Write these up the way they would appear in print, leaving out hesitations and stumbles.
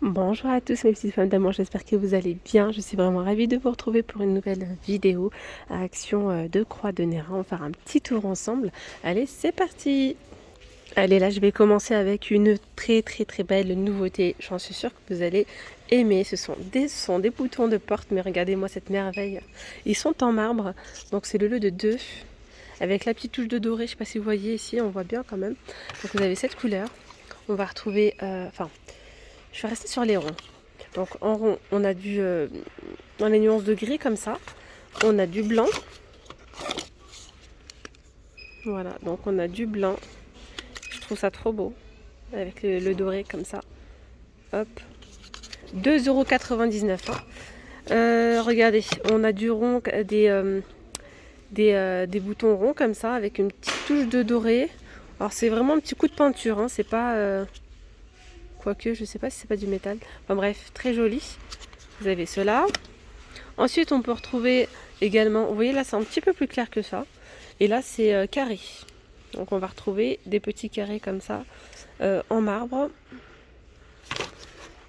Bonjour à tous mes petites femmes d'amour, j'espère que vous allez bien. Je suis vraiment ravie de vous retrouver pour une nouvelle vidéo à action de croix de Néra. On va faire un petit tour ensemble. Allez, c'est parti! Allez, là je vais commencer avec une très belle nouveauté. J'en suis sûre que vous allez aimer. Ce sont des boutons de porte, mais regardez-moi cette merveille. Ils sont en marbre, donc c'est le lot de 2 avec la petite touche de doré. Je ne sais pas si vous voyez ici, on voit bien quand même. Donc vous avez cette couleur. On va retrouver, je vais rester sur les ronds. Donc en rond, on a dans les nuances de gris comme ça. On a du blanc. Voilà, donc on a du blanc. Je trouve ça trop beau. Avec le doré comme ça. Hop. 2,99 €. Regardez, on a du rond, des boutons ronds comme ça, avec une petite touche de doré. Alors c'est vraiment un petit coup de peinture, hein, c'est pas... quoique, je sais pas si c'est pas du métal. Enfin bref, très joli. Vous avez cela. Ensuite, on peut retrouver également, vous voyez là, c'est un petit peu plus clair que ça. Et là, c'est carré. Donc, on va retrouver des petits carrés comme ça en marbre.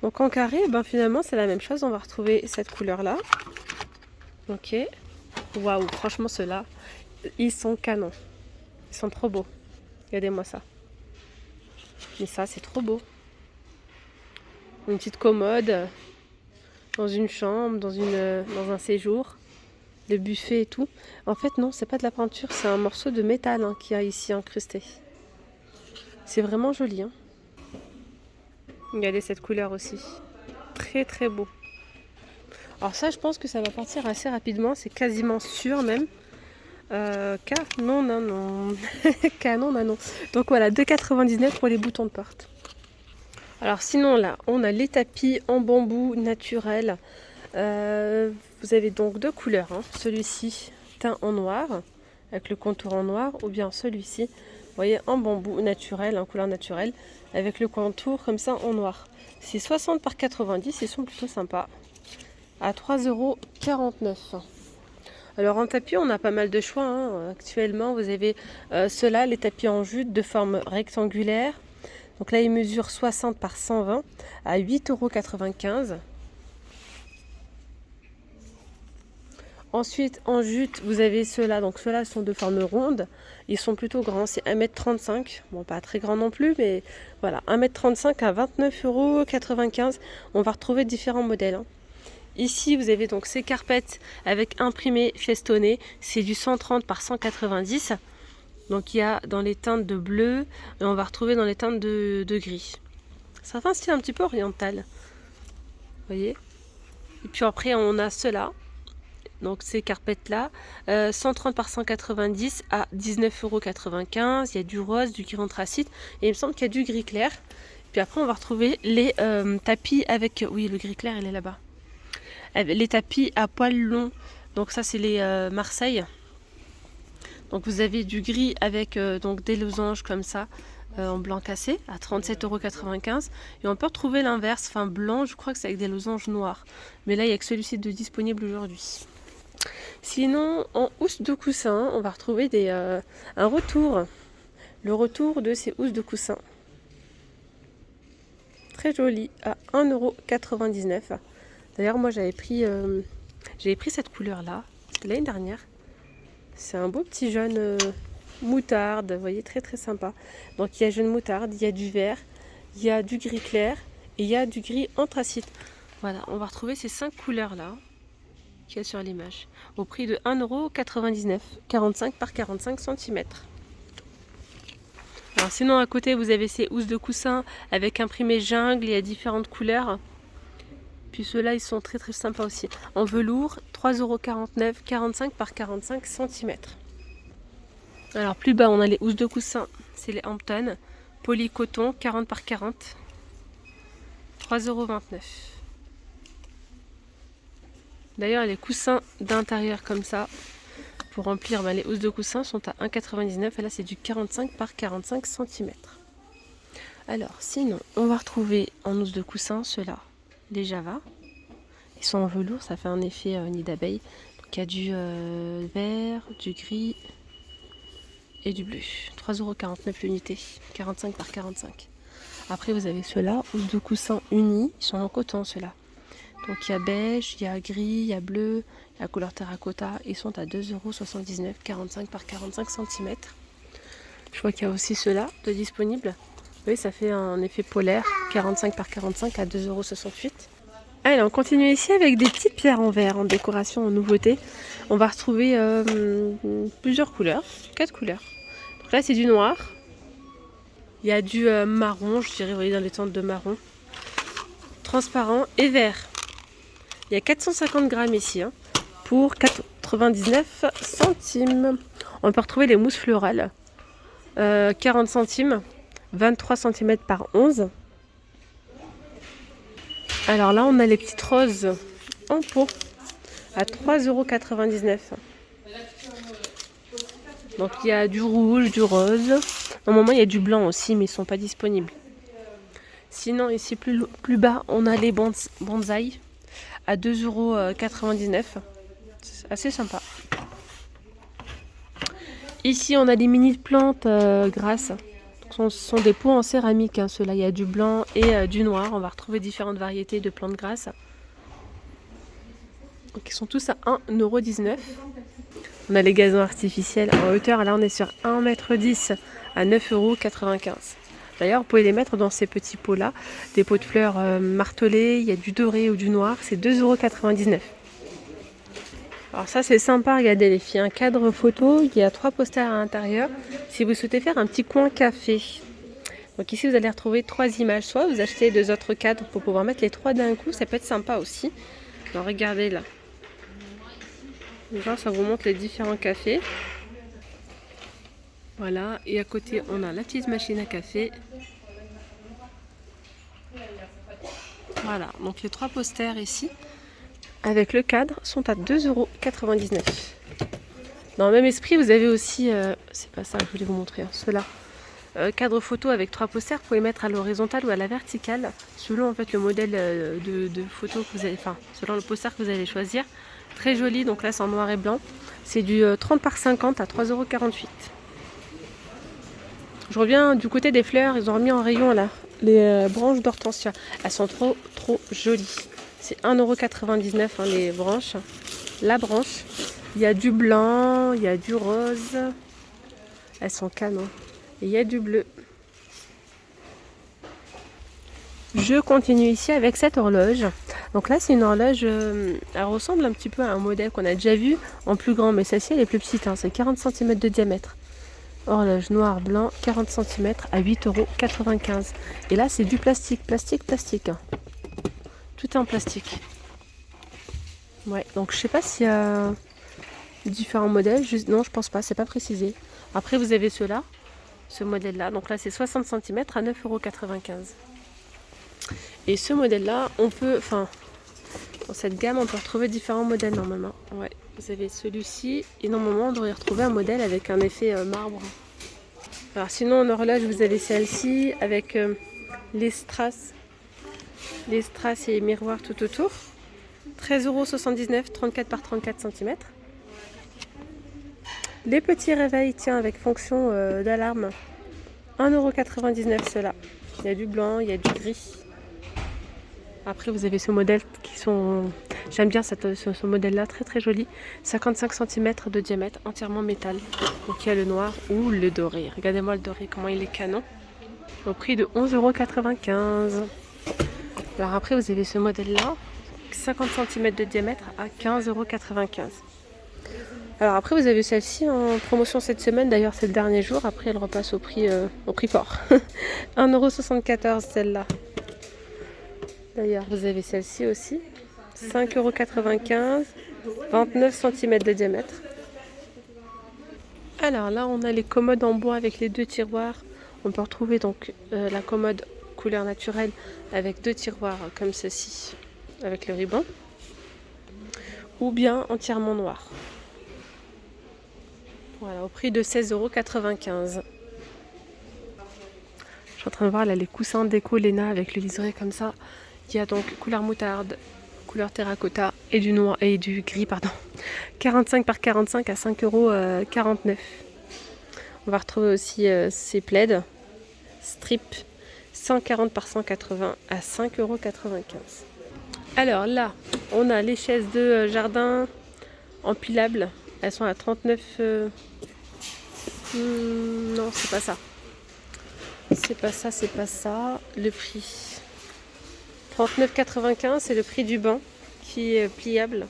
Donc, en carré, ben, finalement, c'est la même chose. On va retrouver cette couleur-là. Ok. Waouh, franchement, ceux-là, ils sont canons. Ils sont trop beaux. Regardez-moi ça. Mais ça, c'est trop beau. Une petite commode dans une chambre, dans un séjour. Le buffet et tout. En fait, non, c'est pas de la peinture, c'est un morceau de métal qu'il y a ici incrusté. C'est vraiment joli. Hein. Regardez cette couleur aussi. Très beau. Alors ça, je pense que ça va partir assez rapidement. C'est quasiment sûr même. Canon, non. Canon, non. Donc voilà, 2,99 € pour les boutons de porte. Alors sinon là, on a les tapis en bambou naturel. Vous avez donc deux couleurs. Hein. Celui-ci teint en noir, avec le contour en noir, ou bien celui-ci, vous voyez, en bambou naturel, en couleur naturelle, avec le contour comme ça en noir. C'est 60 par 90, ils sont plutôt sympas. À 3,49 €. Alors en tapis, on a pas mal de choix. Hein. Actuellement, vous avez ceux-là, les tapis en jute de forme rectangulaire. Donc là, ils mesurent 60 par 120 à 8,95 €. Ensuite, en jute, vous avez ceux-là. Donc ceux-là sont de forme ronde. Ils sont plutôt grands. C'est 1,35 m. Bon, pas très grand non plus, mais voilà. 1,35 m à 29,95 €. On va retrouver différents modèles. Hein. Ici, vous avez donc ces carpettes avec imprimé festonné. C'est du 130 par 190. Donc il y a dans les teintes de bleu et on va retrouver dans les teintes de gris. Ça fait un style un petit peu oriental. Vous voyez. Et puis après, on a ceux-là. Donc ces carpettes-là, 130 par 190 à 19,95 €. Il y a du rose, du gris anthracite et il me semble qu'il y a du gris clair. Puis après, on va retrouver les tapis avec... Oui, le gris clair, il est là-bas. Les tapis à poils longs. Donc ça, c'est les Marseille. Donc vous avez du gris avec donc des losanges comme ça. En blanc cassé à 37,95 €. Et on peut retrouver l'inverse, enfin blanc, je crois que c'est avec des losanges noirs. Mais là, il n'y a que celui-ci de disponible aujourd'hui. Sinon, en housse de coussin, on va retrouver un retour. Le retour de ces housses de coussin. Très joli, à 1,99 €. D'ailleurs, moi, j'avais pris cette couleur-là, c'était l'année dernière. C'est un beau petit jaune moutarde, vous voyez, très sympa. Donc, il y a jaune moutarde, il y a du vert, il y a du gris clair et il y a du gris anthracite. Voilà, on va retrouver ces 5 couleurs-là qu'il y a sur l'image, au prix de 1,99 €, 45 par 45 cm. Alors sinon à côté vous avez ces housses de coussin avec imprimé jungle, il y a différentes couleurs. Puis ceux-là ils sont très sympas aussi. En velours, 3,49 €, 45 par 45 cm. Alors plus bas on a les housses de coussin, c'est les Hampton, polycoton 40 par 40, 3,29 €. D'ailleurs les coussins d'intérieur comme ça, pour remplir les housses de coussin sont à 1,99 € et là c'est du 45 par 45 cm. Alors sinon on va retrouver en housse de coussin ceux-là, les Java. Ils sont en velours, ça fait un effet nid d'abeille. Donc il y a du vert, du gris et du bleu. 3,49 € l'unité, 45 par 45. Après vous avez ceux-là, housse de coussin unis, ils sont en coton ceux-là. Donc il y a beige, il y a gris, il y a bleu, il y a couleur terracotta. Ils sont à 2,79 €, 45 par 45 cm. Je vois qu'il y a aussi ceux-là de disponibles. Oui, ça fait un effet polaire, 45 par 45 à 2,68 €. Allez, on continue ici avec des petites pierres en verre, en décoration, en nouveauté. On va retrouver plusieurs couleurs, 4 couleurs. Donc là, c'est du noir. Il y a du marron, je dirais, vous voyez, dans les teintes de marron. Transparent et vert. Il y a 450 grammes ici, hein, pour 99 centimes. On peut retrouver les mousses florales. 40 centimes, 23 cm par 11. Alors là, on a les petites roses en pot à 3,99 €. Donc il y a du rouge, du rose. Normalement, il y a du blanc aussi, mais ils ne sont pas disponibles. Sinon, ici plus bas, on a les bonsaïs à 2,99 €. C'est assez sympa. Ici, on a des mini plantes grasses. Ce sont des pots en céramique, hein, ceux-là. Il y a du blanc et du noir. On va retrouver différentes variétés de plantes grasses. Donc, ils sont tous à 1,19 €. On a les gazons artificiels en hauteur. Là, on est sur 1,10 m à 9,95 €. D'ailleurs, vous pouvez les mettre dans ces petits pots-là. Des pots de fleurs martelés. Il y a du doré ou du noir. C'est 2,99 €. Alors ça c'est sympa, regardez les filles, un cadre photo, il y a 3 posters à l'intérieur. Si vous souhaitez faire un petit coin café. Donc ici vous allez retrouver 3 images, soit vous achetez 2 autres cadres pour pouvoir mettre les 3 d'un coup, ça peut être sympa aussi. Alors regardez là. Genre ça vous montre les différents cafés. Voilà, et à côté on a la petite machine à café. Voilà, donc les 3 posters ici. Avec le cadre, sont à 2,99 €. Dans le même esprit, vous avez aussi, c'est pas ça que je voulais vous montrer, hein, ceux-là. Cadre photo avec 3 posters, vous pouvez mettre à l'horizontale ou à la verticale, selon en fait le modèle de photo que vous allez, enfin, selon le poster que vous allez choisir. Très joli, donc là c'est en noir et blanc. C'est du 30 par 50 à 3,48 €. Je reviens du côté des fleurs, ils ont remis en rayon là les branches d'hortensia. Elles sont trop jolies. C'est 1,99 € hein, les branches. La branche. Il y a du blanc, il y a du rose. Elles sont canon. Et il y a du bleu. Je continue ici avec cette horloge. Donc là, c'est une horloge. Elle ressemble un petit peu à un modèle qu'on a déjà vu en plus grand. Mais celle-ci, elle est plus petite. Hein, c'est 40 cm de diamètre. Horloge noir, blanc, 40 cm à 8,95 €. Et là, c'est du plastique. Plastique. Hein. Tout est en plastique. Ouais, donc je sais pas s'il y a différents modèles. Non, je pense pas, c'est pas précisé. Après, vous avez ceux-là, ce modèle-là. Donc là, c'est 60 cm à 9,95 €. Et ce modèle-là, on peut, enfin, dans cette gamme, on peut retrouver différents modèles normalement. Ouais, vous avez celui-ci. Et normalement, on devrait retrouver un modèle avec un effet marbre. Alors sinon, en horloge, vous avez celle-ci avec les strass et miroirs tout autour. 13,79 €, 34 par 34 cm. Les petits réveils, tiens, avec fonction d'alarme. 1,99 € ceux-là. Il y a du blanc, il y a du gris. Après, vous avez ce modèle qui sont... J'aime bien ce modèle-là, très joli. 55 cm de diamètre, entièrement métal. Donc il y a le noir ou le doré. Regardez-moi le doré, comment il est canon. Au prix de 11,95 €. Alors après, vous avez ce modèle-là. 50 cm de diamètre à 15,95 €. Alors après, vous avez celle-ci en promotion cette semaine. D'ailleurs, c'est le dernier jour. Après, elle repasse au prix fort. 1,74 € celle-là. D'ailleurs, vous avez celle-ci aussi. 5,95 €. 29 cm de diamètre. Alors là, on a les commodes en bois avec les 2 tiroirs. On peut retrouver donc la commode couleur naturelle avec 2 tiroirs comme ceci, avec le ruban. Ou bien entièrement noir. Voilà, au prix de 16,95 €. Je suis en train de voir là les coussins déco Léna avec le liseré comme ça. Il y a donc couleur moutarde, couleur terracotta et du noir et du gris, pardon. 45 par 45 à 5,49 €. On va retrouver aussi ces plaids, strip 140 par 180 à 5,95 €. Alors là, on a les chaises de jardin empilables. Elles sont à 39... non, c'est pas ça. C'est pas ça, c'est pas ça. Le prix. 39,95 €, c'est le prix du banc qui est pliable.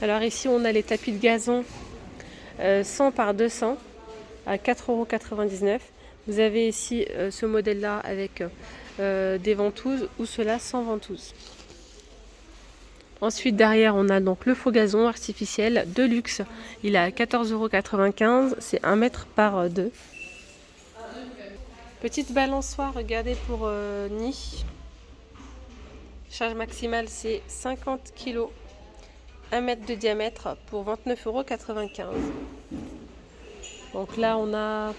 Alors ici, on a les tapis de gazon 100 par 200 à 4,99 €. Vous avez ici ce modèle-là avec des ventouses ou cela sans ventouses. Ensuite, derrière, on a donc le faux gazon artificiel de luxe. Il est à 14,95 €. C'est 1 mètre par 2. Petite balançoire, regardez, pour nid. Charge maximale, c'est 50 kg. 1 mètre de diamètre pour 29,95 €. Donc là, on a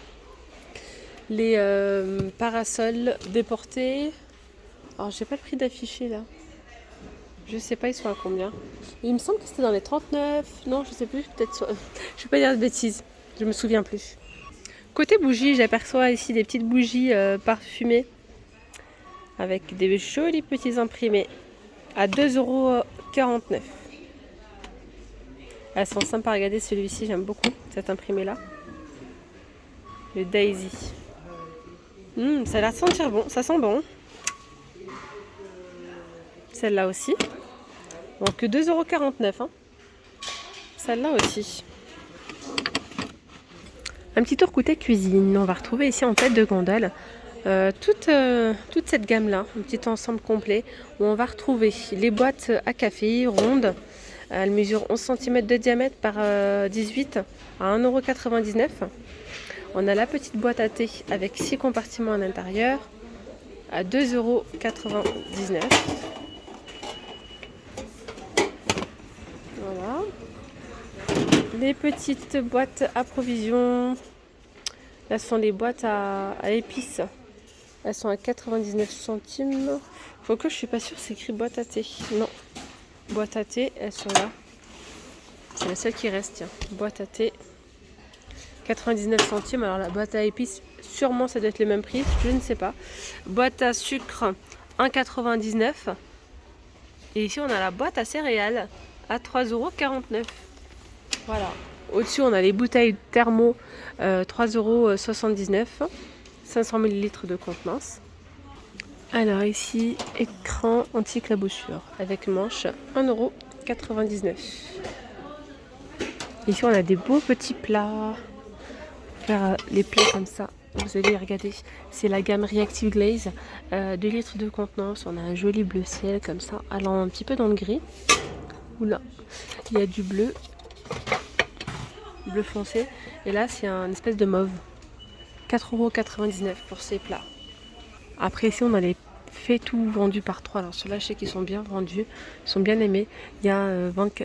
les parasols déportés. Alors, j'ai pas le prix d'afficher là. Je sais pas, ils sont à combien. Il me semble que c'était dans les 39. Non, je sais plus. Peut-être. Je vais pas dire de bêtises. Je me souviens plus. Côté bougies, j'aperçois ici des petites bougies parfumées avec des jolis petits imprimés à 2,49 €. Elles sont sympas à regarder. Celui-ci, j'aime beaucoup cet imprimé-là. Le Daisy. Ça a l'air de sentir bon. Ça sent bon. Celle-là aussi. Donc 2,49 €. Hein. Celle-là aussi. Un petit tour côté cuisine. On va retrouver ici en tête de gondole toute cette gamme-là. Un petit ensemble complet où on va retrouver les boîtes à café rondes. Elles mesurent 11 cm de diamètre par 18 à 1,99 €. On a la petite boîte à thé avec 6 compartiments à l'intérieur à 2,99 €. Voilà. Les petites boîtes à provisions. Là, ce sont les boîtes à épices. Elles sont à 99 centimes. Faut que je suis pas sûre, c'est écrit boîte à thé. Non. Boîte à thé, elles sont là. C'est la seule qui reste, tiens. Boîte à thé. 99 centimes. Alors la boîte à épices, sûrement ça doit être le même prix, je ne sais pas. Boîte à sucre, 1,99 €. Et ici on a la boîte à céréales à 3,49 €. Voilà. Au-dessus on a les bouteilles thermo, 3,79 €. 500 ml de contenance. Alors ici, écran anti-claboussure avec manche, 1,99 €. Ici on a des beaux petits plats. Faire les plats comme ça, vous allez regarder, c'est la gamme Reactive Glaze, 2 litres de contenance. On a un joli bleu ciel comme ça, allant un petit peu dans le gris. Oula, il y a du bleu foncé, et là c'est un espèce de mauve. 4,99 € pour ces plats. Après ici on a les faits tout vendus par 3. Alors ceux-là je sais qu'ils sont bien vendus, ils sont bien aimés. Il y a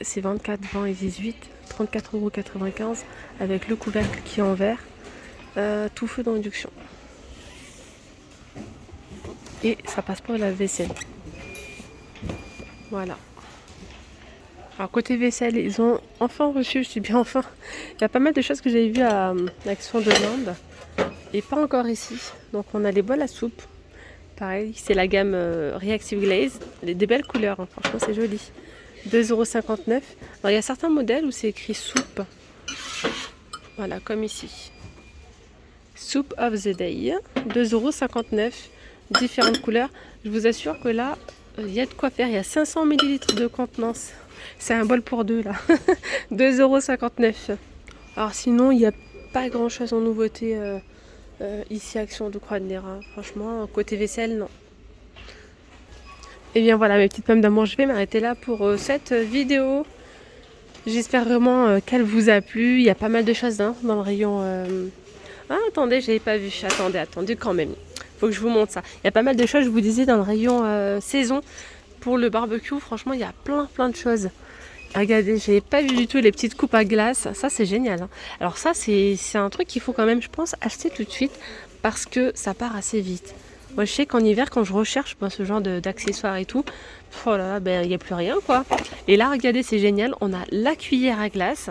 c'est 24, 20 et 18, 34,95 € avec le couvercle qui est en verre. Tout feu d'induction. Et ça passe pour la vaisselle. Voilà. Alors côté vaisselle, ils ont enfin reçu, je dis bien enfin, il y a pas mal de choses que j'avais vues à l'Action de l'Inde et pas encore ici. Donc on a les bols à soupe. Pareil, c'est la gamme Reactive Glaze. Des belles couleurs, hein. Franchement c'est joli. 2,59 €. Alors il y a certains modèles où c'est écrit soupe. Voilà, comme ici. Soup of the Day, 2,59 €, différentes couleurs. Je vous assure que là, il y a de quoi faire. Il y a 500 ml de contenance. C'est un bol pour deux là. 2,59 €. Alors sinon, il n'y a pas grand chose en nouveauté ici, Action de Croix de Néra. Franchement, côté vaisselle, non. Et bien voilà, mes petites pommes d'amour, je vais m'arrêter là pour cette vidéo. J'espère vraiment qu'elle vous a plu. Il y a pas mal de choses hein, dans le rayon... Ah, attendez, je n'avais pas vu. Attendez quand même. Faut que je vous montre ça. Il y a pas mal de choses, je vous disais, dans le rayon saison pour le barbecue. Franchement, il y a plein de choses. Regardez, je n'avais pas vu du tout les petites coupes à glace. Ça, c'est génial. Hein. Alors ça, c'est un truc qu'il faut quand même, je pense, acheter tout de suite parce que ça part assez vite. Moi, je sais qu'en hiver, quand je recherche ce genre d'accessoires et tout, oh là là, ben, il n'y a plus rien, quoi. Et là, regardez, c'est génial. On a la cuillère à glace.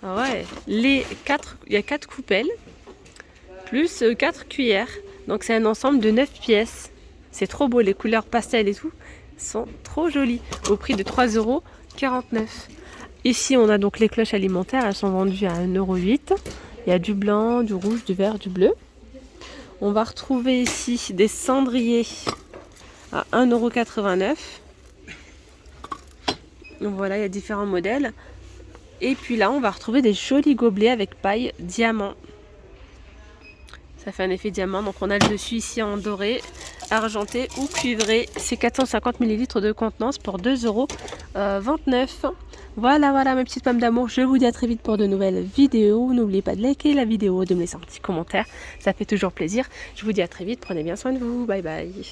Ah ouais, il y a 4 coupelles, plus 4 cuillères. Donc c'est un ensemble de 9 pièces. C'est trop beau, les couleurs pastel et tout sont trop jolies. Au prix de 3,49 €. Ici on a donc les cloches alimentaires, elles sont vendues à 1,08 €. Il y a du blanc, du rouge, du vert, du bleu. On va retrouver ici des cendriers à 1,89 €. Donc voilà, il y a différents modèles. Et puis là, on va retrouver des jolis gobelets avec paille diamant. Ça fait un effet diamant. Donc on a le dessus ici en doré, argenté ou cuivré. C'est 450 ml de contenance pour 2,29 €. Voilà mes petites pommes d'amour. Je vous dis à très vite pour de nouvelles vidéos. N'oubliez pas de liker la vidéo, de me laisser un petit commentaire. Ça fait toujours plaisir. Je vous dis à très vite. Prenez bien soin de vous. Bye bye.